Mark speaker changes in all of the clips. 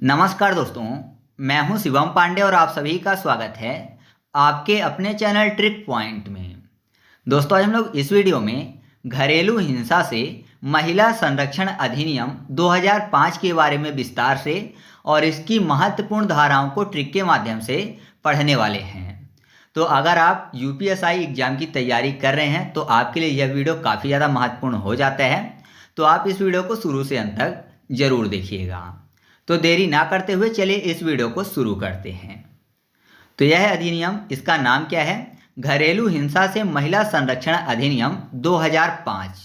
Speaker 1: नमस्कार दोस्तों, मैं हूं शिवम पांडे और आप सभी का स्वागत है आपके अपने चैनल ट्रिक पॉइंट में। दोस्तों, आज हम लोग इस वीडियो में घरेलू हिंसा से महिला संरक्षण अधिनियम 2005 के बारे में विस्तार से और इसकी महत्वपूर्ण धाराओं को ट्रिक के माध्यम से पढ़ने वाले हैं। तो अगर आप यूपीएसआई एग्जाम की तैयारी कर रहे हैं तो आपके लिए यह वीडियो काफ़ी ज़्यादा महत्वपूर्ण हो जाता है। तो आप इस वीडियो को शुरू से अंत तक जरूर देखिएगा। तो देरी ना करते हुए चलिए इस वीडियो को शुरू करते हैं। तो यह अधिनियम, इसका नाम क्या है? घरेलू हिंसा से महिला संरक्षण अधिनियम 2005।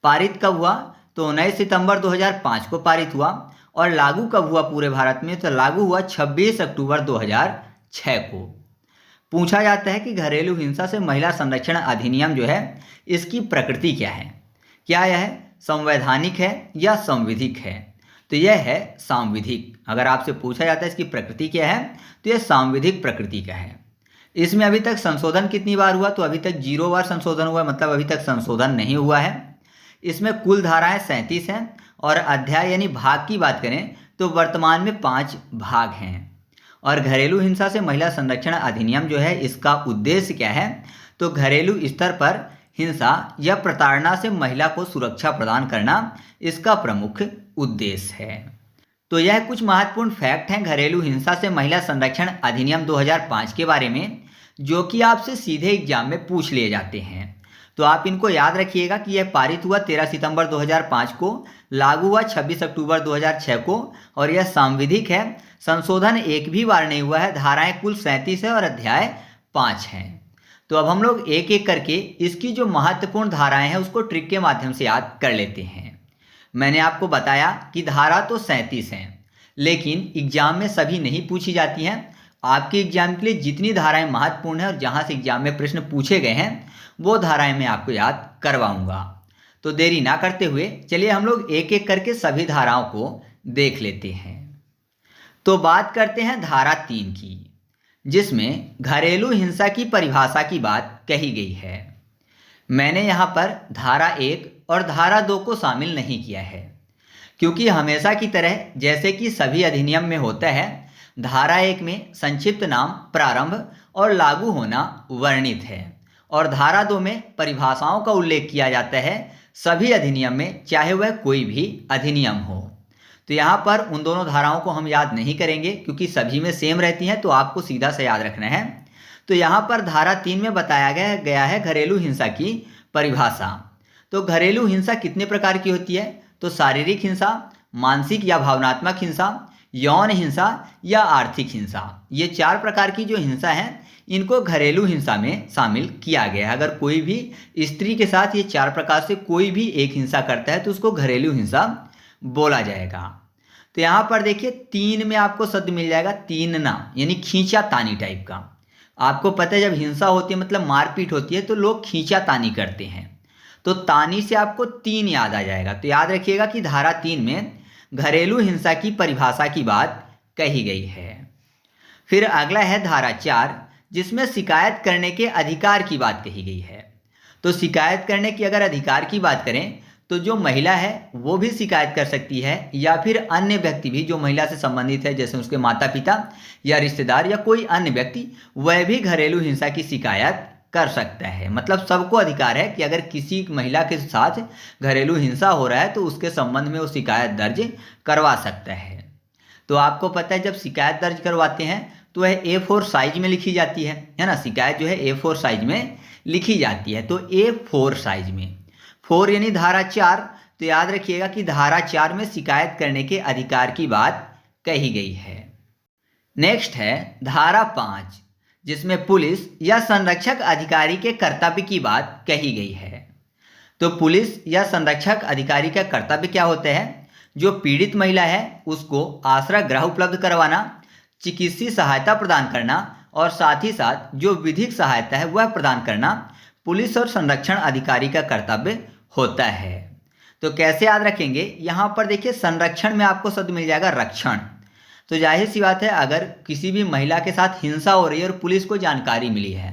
Speaker 1: पारित कब हुआ? तो 19 सितंबर 2005 को पारित हुआ। और लागू कब हुआ पूरे भारत में? तो लागू हुआ 26 अक्टूबर 2006 को। पूछा जाता है कि घरेलू हिंसा से महिला संरक्षण अधिनियम जो है, इसकी प्रकृति क्या है? क्या यह संवैधानिक है या संविधिक है? तो यह है सांविधिक। अगर आपसे पूछा जाता है इसकी प्रकृति क्या है, तो यह सांविधिक प्रकृति का है। इसमें अभी तक संशोधन कितनी बार हुआ? तो अभी तक 0 बार संशोधन हुआ, मतलब अभी तक संशोधन नहीं हुआ है। इसमें कुल धाराएं 37 हैं और अध्याय यानी भाग की बात करें तो वर्तमान में 5 भाग हैं। और घरेलू हिंसा से महिला संरक्षण अधिनियम जो है, इसका उद्देश्य क्या है? तो घरेलू स्तर पर हिंसा या प्रताड़ना से महिला को सुरक्षा प्रदान करना इसका प्रमुख उद्देश्य है। तो यह कुछ महत्वपूर्ण फैक्ट हैं घरेलू हिंसा से महिला संरक्षण अधिनियम 2005 के बारे में, जो कि आपसे सीधे एग्जाम में पूछ लिए जाते हैं। तो आप इनको याद रखिएगा कि यह पारित हुआ 13 सितंबर 2005 को, लागू हुआ 26 अक्टूबर 2006 को और यह सांविधिक है। संशोधन एक भी बार नहीं हुआ है। धाराएं कुल 37 है और अध्याय 5 हैं। तो अब हम लोग एक एक करके इसकी जो महत्वपूर्ण धाराएं हैं उसको ट्रिक के माध्यम से याद कर लेते हैं। मैंने आपको बताया कि धारा तो 37 हैं, लेकिन एग्जाम में सभी नहीं पूछी जाती हैं। आपके एग्जाम के लिए जितनी धाराएं महत्वपूर्ण हैं और जहां से एग्जाम में प्रश्न पूछे गए हैं वो धाराएं मैं आपको याद करवाऊंगा। तो देरी ना करते हुए चलिए हम लोग एक एक करके सभी धाराओं को देख लेते हैं। तो बात करते हैं धारा 3 की, जिसमें घरेलू हिंसा की परिभाषा की बात कही गई है। मैंने यहाँ पर धारा 1 और धारा 2 को शामिल नहीं किया है, क्योंकि हमेशा की तरह जैसे कि सभी अधिनियम में होता है, धारा 1 में संक्षिप्त नाम, प्रारंभ और लागू होना वर्णित है और धारा 2 में परिभाषाओं का उल्लेख किया जाता है सभी अधिनियम में, चाहे वह कोई भी अधिनियम हो। तो यहाँ पर उन दोनों धाराओं को हम याद नहीं करेंगे क्योंकि सभी में सेम रहती हैं, तो आपको सीधा से याद रखना है। तो यहाँ पर धारा 3 में बताया गया है घरेलू हिंसा की परिभाषा। तो घरेलू हिंसा कितने प्रकार की होती है? तो शारीरिक हिंसा, मानसिक या भावनात्मक हिंसा, यौन हिंसा या आर्थिक हिंसा। ये 4 प्रकार की जो हिंसा है इनको घरेलू हिंसा में शामिल किया गया है। अगर कोई भी स्त्री के साथ ये 4 प्रकार से कोई भी एक हिंसा करता है तो उसको घरेलू हिंसा बोला जाएगा। तो यहाँ पर देखिए 3 में आपको शब्द मिल जाएगा तीनना, यानी खींचा तानी टाइप का। आपको पता है जब हिंसा होती है मतलब मारपीट होती है तो लोग खींचा तानी करते हैं, तो तानी से आपको 3 याद आ जाएगा। तो याद रखिएगा कि धारा 3 में घरेलू हिंसा की परिभाषा की बात कही गई है। फिर अगला है धारा 4, जिसमें शिकायत करने के अधिकार की बात कही गई है। तो शिकायत करने की अगर अधिकार की बात करें तो जो महिला है वो भी शिकायत कर सकती है, या फिर अन्य व्यक्ति भी जो महिला से संबंधित है, जैसे उसके माता पिता या रिश्तेदार या कोई अन्य व्यक्ति, वह भी घरेलू हिंसा की शिकायत कर सकता है। मतलब सबको अधिकार है कि अगर किसी महिला के साथ घरेलू हिंसा हो रहा है तो उसके संबंध में वो शिकायत दर्ज करवा सकता है। तो आपको पता है जब शिकायत दर्ज करवाते हैं तो वह A4 साइज में लिखी जाती है ना। शिकायत जो है A4 साइज में लिखी जाती है। तो A4 साइज में 4 यानी धारा 4। तो याद रखिएगा कि धारा 4 में शिकायत करने के अधिकार की बात कही गई है। नेक्स्ट है धारा 5, जिसमें पुलिस या संरक्षक अधिकारी के कर्तव्य की बात कही गई है। तो पुलिस या संरक्षक अधिकारी का कर्तव्य क्या होता है? जो पीड़ित महिला है उसको आश्रय गृह उपलब्ध करवाना, चिकित्सीय सहायता प्रदान करना और साथ ही साथ जो विधिक सहायता है वह प्रदान करना पुलिस और संरक्षण अधिकारी का कर्तव्य होता है। तो कैसे याद रखेंगे? यहाँ पर देखिए संरक्षण में आपको शब्द मिल जाएगा रक्षण। तो जाहिर सी बात है अगर किसी भी महिला के साथ हिंसा हो रही है और पुलिस को जानकारी मिली है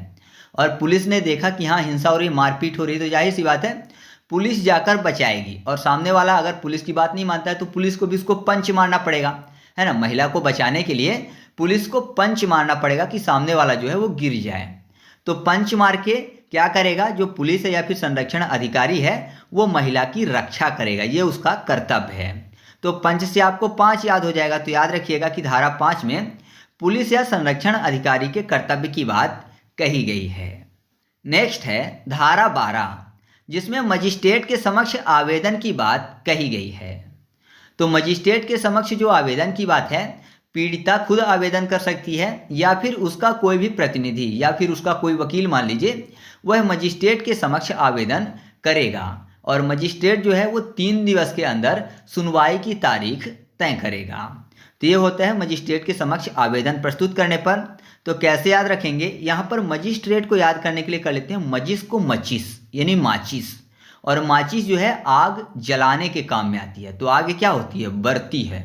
Speaker 1: और पुलिस ने देखा कि हाँ हिंसा हो रही है, मारपीट हो रही है, तो जाहिर सी बात है पुलिस जाकर बचाएगी। और सामने वाला अगर पुलिस की बात नहीं मानता है तो पुलिस को भी उसको पंच मारना पड़ेगा, है ना। महिला को बचाने के लिए पुलिस को पंच मारना पड़ेगा कि सामने वाला जो है वो गिर जाए। तो पंच मार के क्या करेगा, जो पुलिस है या फिर संरक्षण अधिकारी है वो महिला की रक्षा करेगा, ये उसका कर्तव्य है। तो पंच से आपको 5 याद हो जाएगा। तो याद रखिएगा कि धारा 5 में पुलिस या संरक्षण अधिकारी के कर्तव्य की बात कही गई है। नेक्स्ट है धारा 12, जिसमें मजिस्ट्रेट के समक्ष आवेदन की बात कही गई है। तो मजिस्ट्रेट के समक्ष जो आवेदन की बात है, पीड़िता खुद आवेदन कर सकती है या फिर उसका कोई भी प्रतिनिधि या फिर उसका कोई वकील मान लीजिए, वह मजिस्ट्रेट के समक्ष आवेदन करेगा और मजिस्ट्रेट जो है वो 3 दिवस के अंदर सुनवाई की तारीख तय करेगा। तो ये होता है मजिस्ट्रेट के समक्ष आवेदन प्रस्तुत करने पर। तो कैसे याद रखेंगे, यहाँ पर मजिस्ट्रेट को याद करने के लिए कर लेते हैं मजिस को मचिस यानी माचिस, और माचिस जो है आग जलाने के काम में आती है। तो आग क्या होती है, बरती है,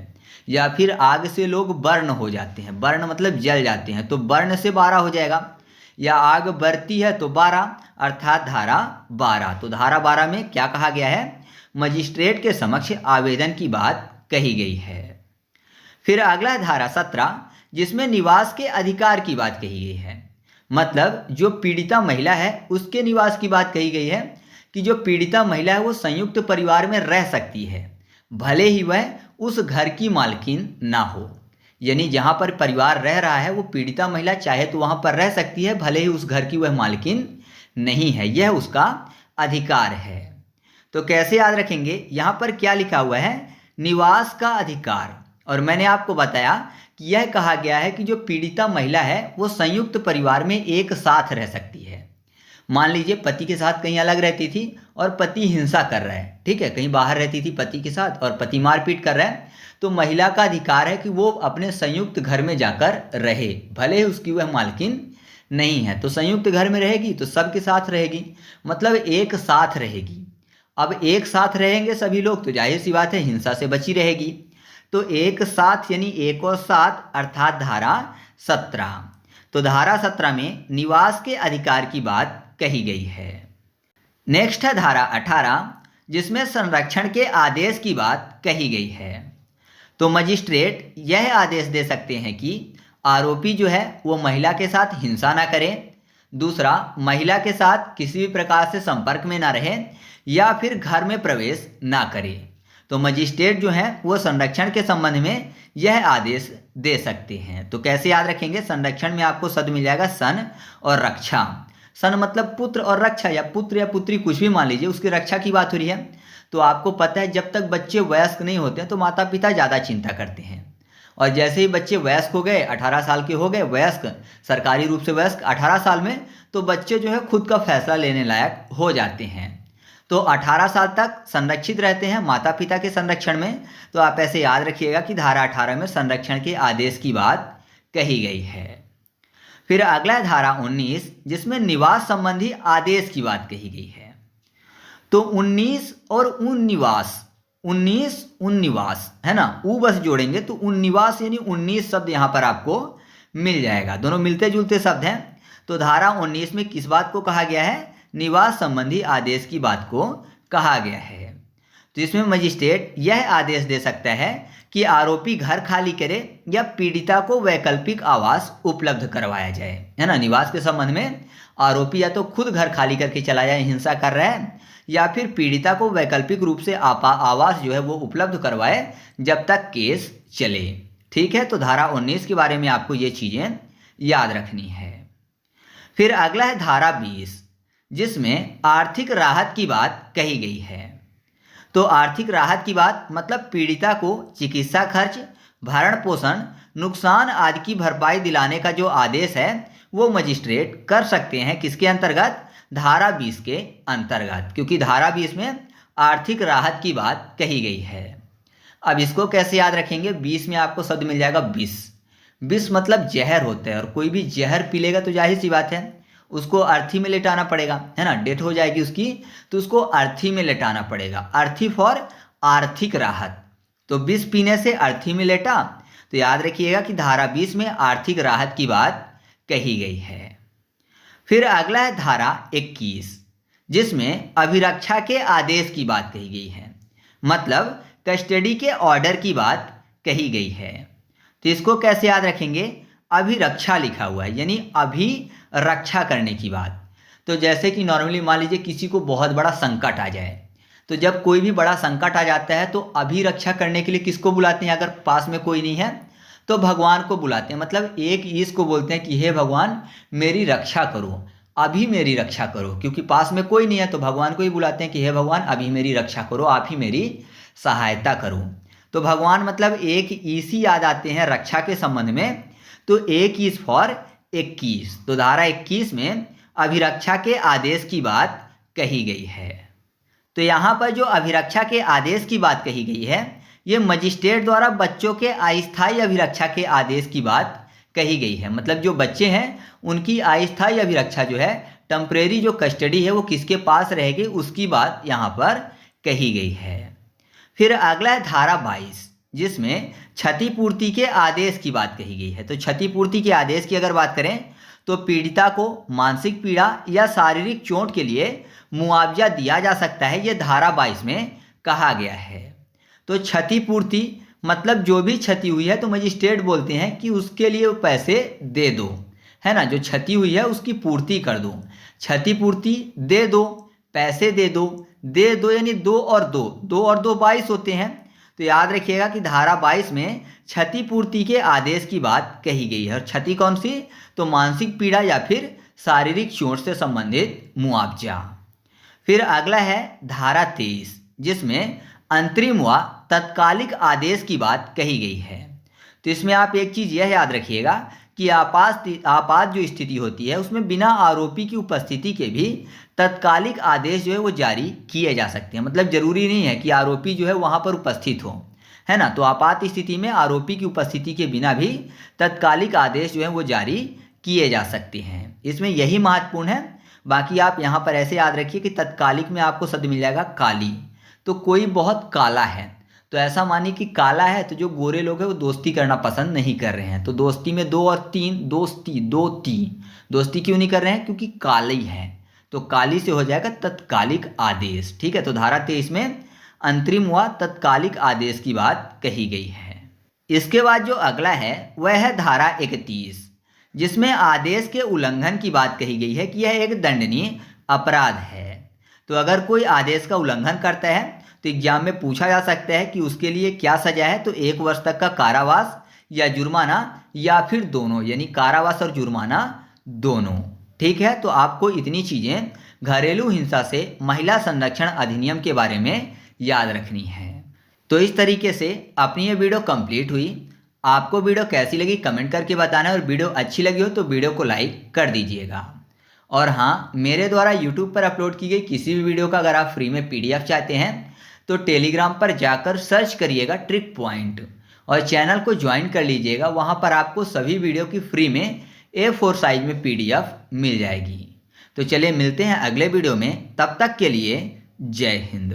Speaker 1: या फिर आग से लोग बर्न हो जाते हैं, बर्न मतलब जल जाते हैं, तो बर्न से 12 हो जाएगा, या आग बरती है तो 12 अर्थात धारा 12। तो धारा 12 में क्या कहा गया है, मजिस्ट्रेट के समक्ष आवेदन की बात कही गई है। फिर अगला है धारा 17, जिसमें निवास के अधिकार की बात कही गई है। मतलब जो पीड़िता महिला है उसके निवास की बात कही गई है कि जो पीड़िता महिला है वो संयुक्त परिवार में रह सकती है, भले ही वह उस घर की मालकिन ना हो। यानी जहाँ पर परिवार रह रहा है वो पीड़िता महिला चाहे तो वहाँ पर रह सकती है, भले ही उस घर की वह मालकिन नहीं है, यह उसका अधिकार है। तो कैसे याद रखेंगे, यहाँ पर क्या लिखा हुआ है, निवास का अधिकार। और मैंने आपको बताया कि यह कहा गया है कि जो पीड़िता महिला है वो संयुक्त परिवार में एक साथ रह सकती है। मान लीजिए पति के साथ कहीं अलग रहती थी और पति हिंसा कर रहा है, ठीक है, कहीं बाहर रहती थी पति के साथ और पति मारपीट कर रहा है, तो महिला का अधिकार है कि वो अपने संयुक्त घर में जाकर रहे, भले ही उसकी वह मालकिन नहीं है। तो संयुक्त घर में रहेगी तो सबके साथ रहेगी, मतलब एक साथ रहेगी। अब एक साथ रहेंगे सभी लोग तो जाहिर सी बात है हिंसा से बची रहेगी। तो एक साथ यानी 1 और 7 अर्थात धारा 17। तो धारा 17 में निवास के अधिकार की बात कही गई है। नेक्स्ट है धारा 18, जिसमें संरक्षण के आदेश की बात कही गई है। तो मजिस्ट्रेट यह आदेश दे सकते हैं कि आरोपी जो है वो महिला के साथ हिंसा ना करे, दूसरा महिला के साथ किसी भी प्रकार से संपर्क में ना रहे या फिर घर में प्रवेश ना करे। तो मजिस्ट्रेट जो है वो संरक्षण के संबंध में यह आदेश दे सकते हैं। तो कैसे याद रखेंगे, संरक्षण में आपको शब्द मिल जाएगा सन और रक्षा। सन मतलब पुत्र और रक्षा या पुत्र या पुत्री कुछ भी मान लीजिए, उसकी रक्षा की बात हो रही है। तो आपको पता है जब तक बच्चे वयस्क नहीं होते हैं तो माता पिता ज़्यादा चिंता करते हैं, और जैसे ही बच्चे वयस्क हो गए, 18 साल के हो गए वयस्क, सरकारी रूप से वयस्क 18 साल में, तो बच्चे जो है खुद का फैसला लेने लायक हो जाते हैं। तो 18 साल तक संरक्षित रहते हैं माता पिता के संरक्षण में। तो आप ऐसे याद रखिएगा कि धारा 18 में संरक्षण के आदेश की बात कही गई है। फिर अगला है धारा 19, जिसमें निवास संबंधी आदेश की बात कही गई है। तो 19 और उन्निवास, 19 उन्निवास है ना, ऊ बस जोड़ेंगे तो उन्निवास यानी 19 शब्द यहाँ पर आपको मिल जाएगा, दोनों मिलते जुलते शब्द हैं। तो धारा 19 में किस बात को कहा गया है, निवास संबंधी आदेश की बात को कहा गया है। तो इसमें मजिस्ट्रेट यह आदेश दे सकता है कि आरोपी घर खाली करे या पीड़िता को वैकल्पिक आवास उपलब्ध करवाया जाए, है ना। निवास के संबंध में आरोपी या तो खुद घर खाली करके चला जाए, हिंसा कर रहा है, या फिर पीड़िता को वैकल्पिक रूप से आवास जो है वो उपलब्ध करवाए जब तक केस चले, ठीक है। तो धारा 19 के बारे में आपको ये चीज़ें याद रखनी है। फिर अगला है धारा 20, जिसमें आर्थिक राहत की बात कही गई है। तो आर्थिक राहत की बात मतलब पीड़िता को चिकित्सा खर्च, भरण पोषण, नुकसान आदि की भरपाई दिलाने का जो आदेश है वो मजिस्ट्रेट कर सकते हैं, किसके अंतर्गत, धारा 20 के अंतर्गत, क्योंकि धारा 20 में आर्थिक राहत की बात कही गई है। अब इसको कैसे याद रखेंगे, 20 में आपको शब्द मिल जाएगा विष। विष मतलब जहर होता है, और कोई भी जहर पी लेगा तो जाहिर सी बात है उसको अर्थी में लेटाना पड़ेगा, है ना, डेथ हो जाएगी उसकी, तो उसको अर्थी में लेटाना पड़ेगा। अर्थी फॉर आर्थिक राहत, तो विष पीने से अर्थी में लेटा। तो याद रखिएगा कि धारा 20 में आर्थिक राहत की बात कही गई है। फिर अगला है धारा 21, जिसमें अभिरक्षा के आदेश की बात कही गई है, मतलब कस्टडी के ऑर्डर की बात कही गई है। तो इसको कैसे याद रखेंगे, अभिरक्षा लिखा हुआ है, यानी अभी रक्षा करने की बात। तो जैसे कि नॉर्मली मान लीजिए किसी को बहुत बड़ा संकट आ जाए, तो जब कोई भी बड़ा संकट आ जाता है तो अभिरक्षा करने के लिए किसको बुलाते हैं, अगर पास में कोई नहीं है तो भगवान को बुलाते हैं। मतलब एक ईश को बोलते हैं कि हे भगवान मेरी रक्षा करो, अभी मेरी रक्षा करो, क्योंकि पास में कोई नहीं है तो भगवान को ही बुलाते हैं कि हे भगवान अभी मेरी रक्षा करो, आप ही मेरी सहायता करो। तो भगवान मतलब एक ईशी याद आते हैं रक्षा के संबंध में, तो एक ईश फॉर 21। तो धारा 21 में अभिरक्षा के आदेश की बात कही गई है। तो यहाँ पर जो अभिरक्षा के आदेश की बात कही गई है, ये मजिस्ट्रेट द्वारा बच्चों के अस्थायी अभिरक्षा के आदेश की बात कही गई है। मतलब जो बच्चे हैं उनकी अस्थायी अभिरक्षा जो है, टेम्परेरी जो कस्टडी है वो किसके पास रहेगी, उसकी बात यहाँ पर कही गई है। फिर अगला है धारा 22, जिसमें क्षतिपूर्ति के आदेश की बात कही गई है। तो क्षतिपूर्ति के आदेश की अगर बात करें तो पीड़िता को मानसिक पीड़ा या शारीरिक चोट के लिए मुआवजा दिया जा सकता है, ये धारा 22 में कहा गया है। तो क्षतिपूर्ति मतलब जो भी क्षति हुई है तो मजिस्ट्रेट बोलते हैं कि उसके लिए पैसे दे दो, है ना, जो क्षति हुई है उसकी पूर्ति कर दो, क्षतिपूर्ति दे दो, पैसे दे दो यानी 2 और 2 22 होते हैं। तो याद रखिएगा कि धारा 22 में क्षतिपूर्ति के आदेश की बात कही गई है। और क्षति कौन सी, तो मानसिक पीड़ा या फिर शारीरिक चोट से संबंधित मुआवजा। फिर अगला है धारा 23, जिसमें अंतरिम व तत्कालिक आदेश की बात कही गई है। तो इसमें आप एक चीज़ यह याद रखिएगा कि आपात जो स्थिति होती है उसमें बिना आरोपी की उपस्थिति के भी तत्कालिक आदेश जो है वो जारी किए जा सकते हैं। मतलब जरूरी नहीं है कि आरोपी जो है वहाँ पर उपस्थित हो, है ना। तो आपात स्थिति में आरोपी की उपस्थिति के बिना भी तत्कालिक आदेश जो है वो जारी किए जा सकते हैं। इसमें यही महत्वपूर्ण है। बाकी आप यहाँ पर ऐसे याद रखिए कि तत्कालिक में आपको शब्द मिल जाएगा काली। तो कोई बहुत काला है तो ऐसा मानिए कि काला है तो जो गोरे लोग हैं वो दोस्ती करना पसंद नहीं कर रहे हैं। तो दोस्ती में 2 और 3 दोस्ती क्यों नहीं कर रहे हैं, क्योंकि काली है। तो काली से हो जाएगा तत्कालिक आदेश। ठीक है, तो धारा 23 में अंतरिम व तत्कालिक आदेश की बात कही गई है। इसके बाद जो अगला है वह है धारा 31, जिसमें आदेश के उल्लंघन की बात कही गई है कि यह एक दंडनीय अपराध है। तो अगर कोई आदेश का उल्लंघन करता है तो एग्जाम में पूछा जा सकता है कि उसके लिए क्या सजा है। तो 1 वर्ष तक का कारावास या जुर्माना या फिर दोनों, यानी कारावास और जुर्माना दोनों। ठीक है, तो आपको इतनी चीज़ें घरेलू हिंसा से महिला संरक्षण अधिनियम के बारे में याद रखनी है। तो इस तरीके से अपनी ये वीडियो कंप्लीट हुई। आपको वीडियो कैसी लगी कमेंट करके बताना, और वीडियो अच्छी लगी हो तो वीडियो को लाइक कर दीजिएगा। और हाँ, मेरे द्वारा यूट्यूब पर अपलोड की गई किसी भी वीडियो का अगर आप फ्री में PDF चाहते हैं तो टेलीग्राम पर जाकर सर्च करिएगा ट्रिक पॉइंट और चैनल को ज्वाइन कर लीजिएगा। वहाँ पर आपको सभी वीडियो की फ्री में A4 साइज में PDF मिल जाएगी। तो चलिए मिलते हैं अगले वीडियो में, तब तक के लिए जय हिंद।